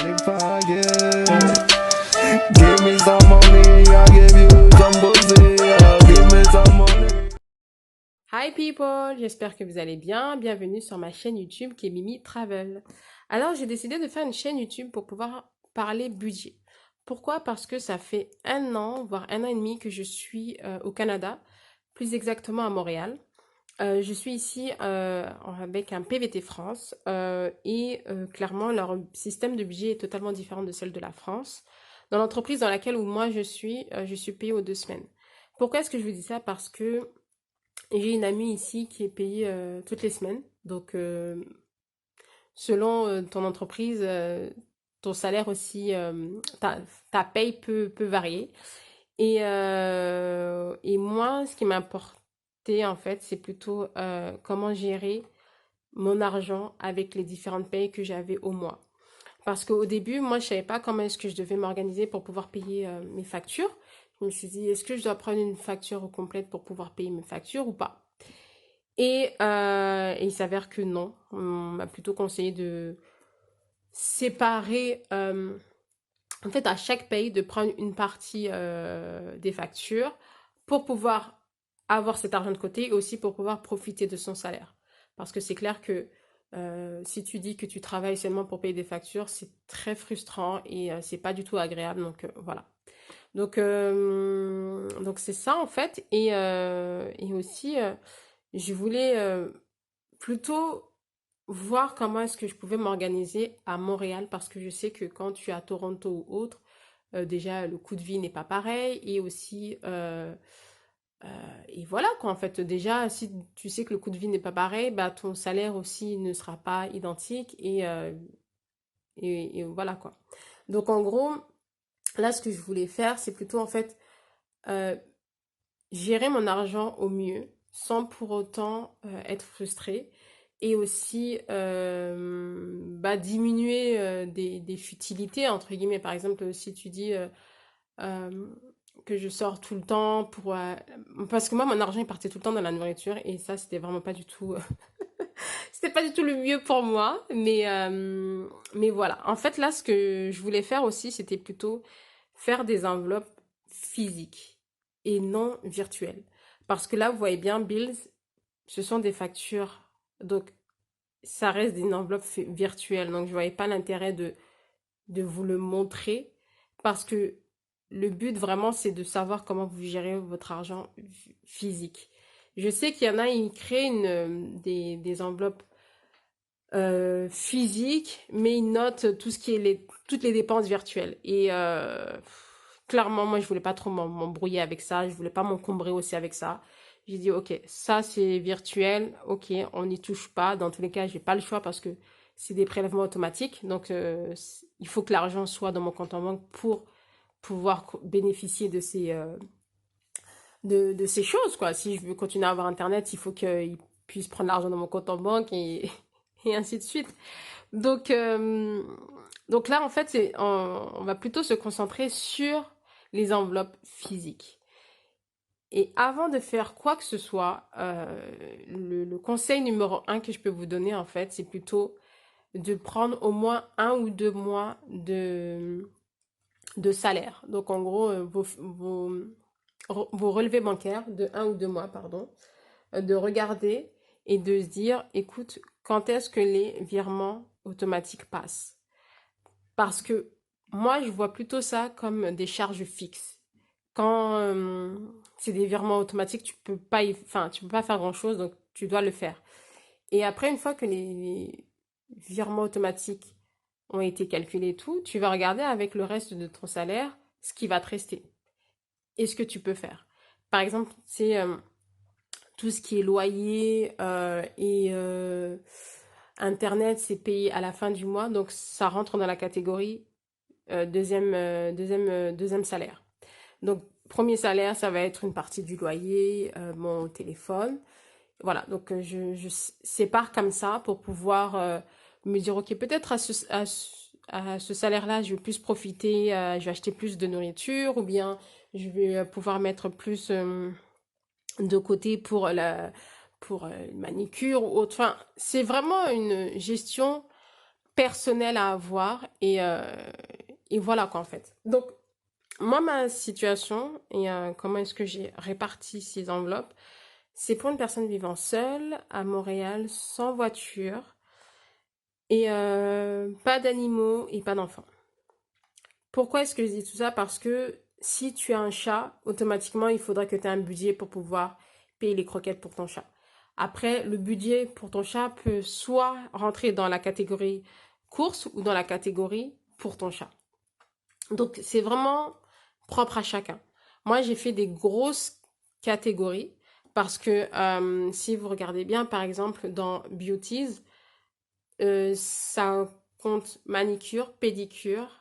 If I give me some money, I'll give you some pussy. Give me some money. Hi people, j'espère que vous allez bien. Bienvenue sur ma chaîne YouTube qui est Mimi Travel. Alors j'ai décidé de faire une chaîne YouTube pour pouvoir parler budget. Pourquoi? Parce que ça fait un an, voire un an et demi que je suis au Canada, plus exactement à Montréal. Je suis ici avec un PVT France et clairement leur système de budget est totalement différent de celle de la France. Dans l'entreprise dans laquelle où moi je suis payée aux 2 semaines. Pourquoi est-ce que je vous dis ça? Parce que j'ai une amie ici qui est payée toutes les semaines. Donc, selon ton entreprise, ton salaire aussi, ta paye peut varier. Et moi, ce qui m'importait, en fait, c'est plutôt comment gérer mon argent avec les différentes payes que j'avais au mois. Parce qu'au début, moi, je savais pas comment est-ce que je devais m'organiser pour pouvoir payer mes factures. Je me suis dit, est-ce que je dois prendre une facture complète pour pouvoir payer mes factures ou pas? Et il s'avère que non. On m'a plutôt conseillé de séparer, en fait, à chaque pays, de prendre une partie des factures pour pouvoir avoir cet argent de côté et aussi pour pouvoir profiter de son salaire. Parce que c'est clair que si tu dis que tu travailles seulement pour payer des factures, c'est très frustrant et c'est pas du tout agréable. Donc voilà. Donc c'est ça en fait. Et aussi, je voulais plutôt voir comment est-ce que je pouvais m'organiser à Montréal parce que je sais que quand tu es à Toronto ou autre, déjà le coût de vie n'est pas pareil et aussi et voilà quoi en fait déjà si tu sais que le coût de vie n'est pas pareil, bah ton salaire aussi ne sera pas identique et voilà quoi. Donc en gros, là ce que je voulais faire, c'est plutôt en fait euh, gérer mon argent au mieux sans pour autant être frustrée et aussi bah, diminuer des futilités entre guillemets. Par exemple, si tu dis euh, que je sors tout le temps pour parce que moi mon argent il partait tout le temps dans la nourriture et ça c'était vraiment pas du tout c'était pas du tout le mieux pour moi, mais voilà. En fait là ce que je voulais faire aussi c'était plutôt faire des enveloppes physiques et non virtuelles. Parce que là, vous voyez bien, Bills, ce sont des factures. Donc, ça reste une enveloppe virtuelle. Donc, je ne voyais pas l'intérêt de vous le montrer. Parce que le but, vraiment, c'est de savoir comment vous gérez votre argent physique. Je sais qu'il y en a, ils créent des enveloppes physique, mais il note tout ce qui est toutes les dépenses virtuelles. Clairement, moi, je voulais pas trop m'embrouiller avec ça. Je voulais pas m'encombrer aussi avec ça. J'ai dit, ok, ça c'est virtuel. Ok, on n'y touche pas. Dans tous les cas, j'ai pas le choix parce que c'est des prélèvements automatiques. Donc, il faut que l'argent soit dans mon compte en banque pour pouvoir bénéficier de ces choses, quoi. Si je veux continuer à avoir Internet, il faut qu'il puisse prendre l'argent dans mon compte en banque et ainsi de suite. Donc, euh, donc là, en fait, on va plutôt se concentrer sur les enveloppes physiques. Et avant de faire quoi que ce soit, le conseil numéro un que je peux vous donner, en fait, c'est plutôt de prendre au moins 1 ou 2 mois de salaire. Donc, en gros, vos relevés bancaires de 1 ou 2 mois, pardon, de regarder et de se dire, écoute, quand est-ce que les virements automatiques passent? Parce que moi, je vois plutôt ça comme des charges fixes. Quand c'est des virements automatiques, enfin, tu peux pas faire grand-chose, donc tu dois le faire. Et après, une fois que les virements automatiques ont été calculés et tout, tu vas regarder avec le reste de ton salaire ce qui va te rester et ce que tu peux faire. Par exemple, c'est tout ce qui est loyer et Internet, c'est payé à la fin du mois, donc ça rentre dans la catégorie deuxième salaire. Donc, premier salaire, ça va être une partie du loyer, mon téléphone. Voilà, donc je sépare comme ça pour pouvoir me dire, ok, peut-être à ce salaire-là, je vais plus profiter, je vais acheter plus de nourriture ou bien je vais pouvoir mettre plus de côté pour une manicure ou autre. Enfin, c'est vraiment une gestion personnel à avoir et voilà quoi en fait. Donc moi ma situation et comment est-ce que j'ai réparti ces enveloppes, c'est pour une personne vivant seule à Montréal, sans voiture et pas d'animaux et pas d'enfants. Pourquoi est-ce que je dis tout ça? Parce que si tu as un chat, automatiquement, il faudra que tu aies un budget pour pouvoir payer les croquettes pour ton chat. Après, le budget pour ton chat peut soit rentrer dans la catégorie course ou dans la catégorie pour ton chat. Donc, c'est vraiment propre à chacun. Moi, j'ai fait des grosses catégories parce que si vous regardez bien, par exemple, dans Beauties, ça compte manicure, pédicure,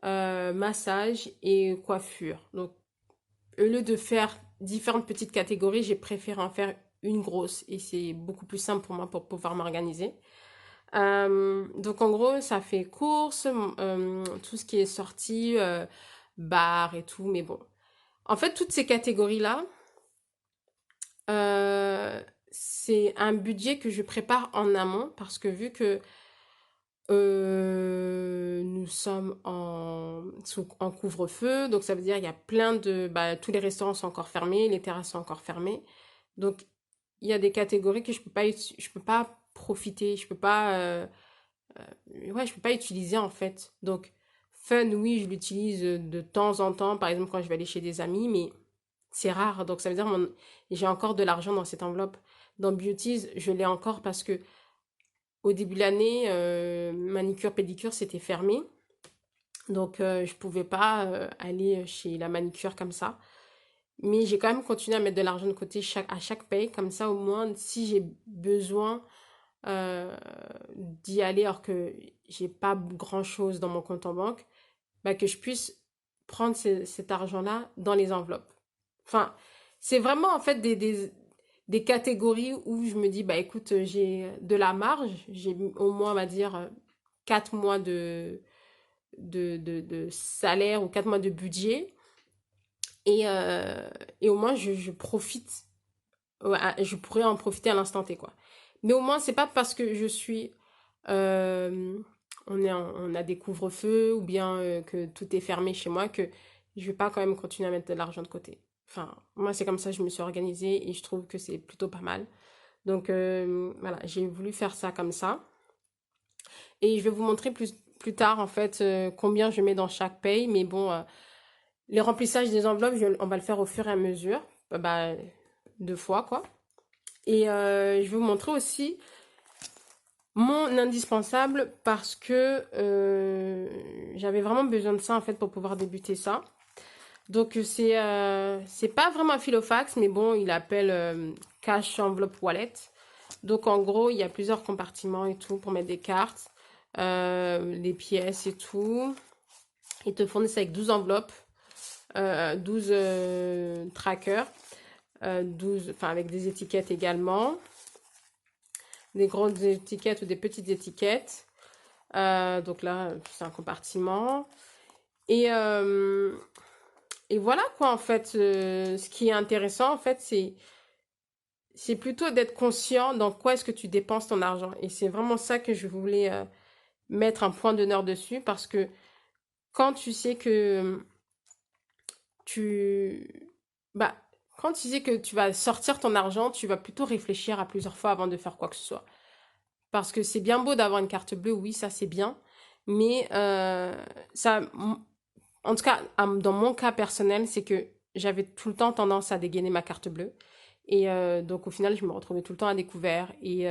massage et coiffure. Donc, au lieu de faire différentes petites catégories, j'ai préféré en faire une grosse et c'est beaucoup plus simple pour moi pour pouvoir m'organiser. Donc, en gros, ça fait course, tout ce qui est sorti, bar et tout, mais bon. En fait, toutes ces catégories-là, euh, c'est un budget que je prépare en amont parce que vu que nous sommes en couvre-feu, donc ça veut dire il y a plein de... Bah, tous les restaurants sont encore fermés, les terrasses sont encore fermées. Donc, il y a des catégories que je peux pas profiter, je peux pas... ouais, je peux pas utiliser en fait. Donc, fun, oui, je l'utilise de temps en temps, par exemple quand je vais aller chez des amis, mais c'est rare. Donc, ça veut dire j'ai encore de l'argent dans cette enveloppe. Dans Beauties, je l'ai encore parce que au début de l'année, manicure, pédicure, c'était fermé. Donc, je pouvais pas aller chez la manicure comme ça. Mais j'ai quand même continué à mettre de l'argent de côté à chaque paye. Comme ça, au moins, si j'ai besoin euh, d'y aller alors que j'ai pas grand-chose dans mon compte en banque, bah, que je puisse prendre cet argent-là dans les enveloppes. Enfin, c'est vraiment en fait des catégories où je me dis, bah écoute, j'ai de la marge, j'ai au moins, on va dire, 4 mois de salaire ou 4 mois de budget. Et, euh, et au moins, je profite, ouais, je pourrais en profiter à l'instant T, quoi. Mais au moins, c'est pas parce que je suis, euh, on a des couvre-feux ou bien que tout est fermé chez moi que je vais pas quand même continuer à mettre de l'argent de côté. Enfin, moi, c'est comme ça que je me suis organisée et je trouve que c'est plutôt pas mal. Donc, voilà, j'ai voulu faire ça comme ça. Et je vais vous montrer plus tard, en fait, combien je mets dans chaque paye. Mais bon, les remplissages des enveloppes, on va le faire au fur et à mesure. Bah, 2 fois, quoi. Et je vais vous montrer aussi mon indispensable parce que j'avais vraiment besoin de ça, en fait, pour pouvoir débuter ça. Donc, c'est pas vraiment un filofax, mais bon, il appelle cash enveloppe wallet. Donc, en gros, il y a plusieurs compartiments et tout pour mettre des cartes, des pièces et tout. Ils te fournissent avec 12 enveloppes, 12 trackers, 12, enfin avec des étiquettes également, des grandes étiquettes ou des petites étiquettes. Donc là, c'est un compartiment. Et, euh, et voilà quoi, en fait, ce qui est intéressant, en fait, c'est plutôt d'être conscient dans quoi est-ce que tu dépenses ton argent. Et c'est vraiment ça que je voulais mettre un point d'honneur dessus parce que quand tu sais que tu... Bah, quand tu sais que tu vas sortir ton argent, tu vas plutôt réfléchir à plusieurs fois avant de faire quoi que ce soit. Parce que c'est bien beau d'avoir une carte bleue, oui, ça c'est bien. Mais ça, en tout cas, dans mon cas personnel, c'est que j'avais tout le temps tendance à dégainer ma carte bleue. Et donc au final, je me retrouvais tout le temps à découvert. Et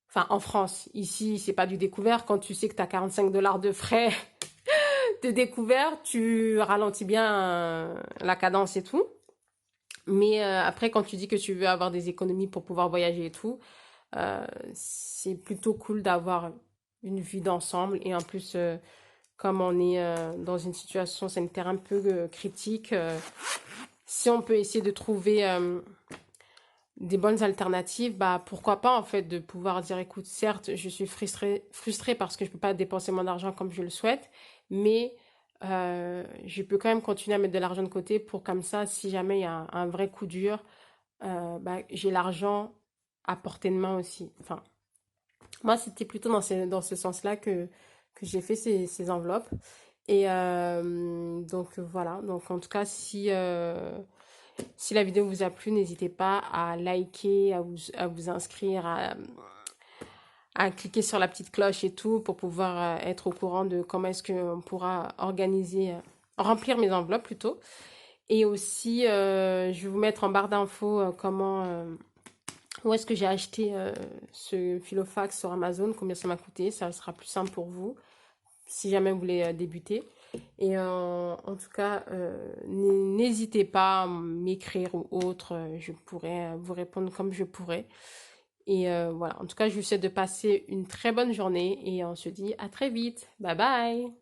enfin, en France, ici, c'est pas du découvert. Quand tu sais que tu as 45 dollars de frais de découvert, tu ralentis bien la cadence et tout. Mais après, quand tu dis que tu veux avoir des économies pour pouvoir voyager et tout, c'est plutôt cool d'avoir une vie d'ensemble. Et en plus, comme on est dans une situation sanitaire un peu critique, si on peut essayer de trouver des bonnes alternatives, bah pourquoi pas en fait de pouvoir dire écoute, certes, je suis frustrée parce que je peux pas dépenser mon argent comme je le souhaite, mais je peux quand même continuer à mettre de l'argent de côté pour comme ça, si jamais il y a un vrai coup dur, bah, j'ai l'argent à portée de main aussi. Enfin, Moi, c'était plutôt dans ce sens-là que j'ai fait ces enveloppes. Et donc voilà, donc en tout cas, si la vidéo vous a plu, n'hésitez pas à liker, à vous inscrire, à cliquer sur la petite cloche et tout pour pouvoir être au courant de comment est-ce qu'on pourra organiser, remplir mes enveloppes plutôt. Et aussi, je vais vous mettre en barre d'infos où est-ce que j'ai acheté ce filofax sur Amazon, combien ça m'a coûté, ça sera plus simple pour vous si jamais vous voulez débuter. Et en tout cas, n'hésitez pas à m'écrire ou autre, je pourrai vous répondre comme je pourrai. Et voilà, en tout cas, je vous souhaite de passer une très bonne journée et on se dit à très vite. Bye bye!